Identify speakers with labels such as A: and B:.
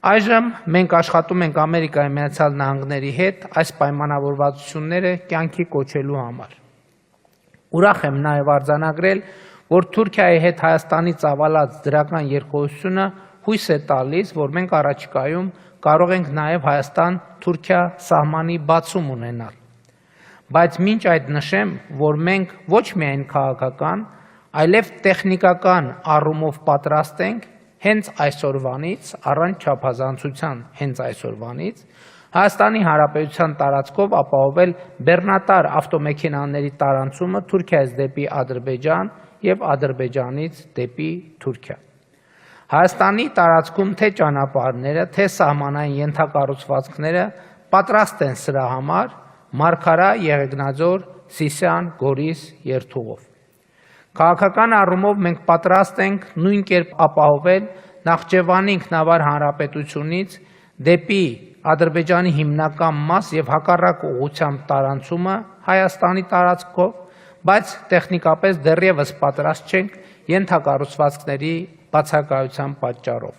A: Այժմ մենք աշխատում ենք Ամերիկայի Միացյալ Նահանգների հետ այս պայմանավորվածությունները կյանքի կոչելու համար։ Ուրախ եմ նաև արձանագրել, որ Թուրքիայի հետ Հայաստանի ծավալած դրական երկխոսությունը հույս է տալիս, որ մենք առաջիկայում կարող ենք նաև Հայաստան-Թուրքիա սահմանի բացում ունենալ։ Բայց մինչ այդ նշեմ, որ մենք ոչ միայն քաղաքական, այլև տեխնիկական առումով պատրաստ ենք հենց այսօրվանից, առանց չափազանցության հենց այսօրվանից, Հայաստանի Հանրապետության տարածքով ապահովել բեռնատար ավտոմեքենաների տարանցումը Թուրքիայից դեպի Ադրբեջան և Ադրբեջանից դեպի Թուրքիա։ Հայաստանի տարածքում թե ճանապարհները, թե սահմանային ենթակառուցվածքները պատրաստ են սրա համար Մարգարա, Եղեգնաձոր, Սիսիան, Գորիս երթուղով։ Քաղաքական առումով մենք պատրաստ ենք նույն կերպ ապահովել Նախճեվանի ինքնավար հանրապետությունից դեպի Ադրբեջանի հիմնական մաս և հակառակ ուղղությամբ տարանցումը Հայաստանի տարածքով, բայց տեխնիկապես դեռևս պատրաստ չենք ենթակառուցվածքների բացակայության պատճառով։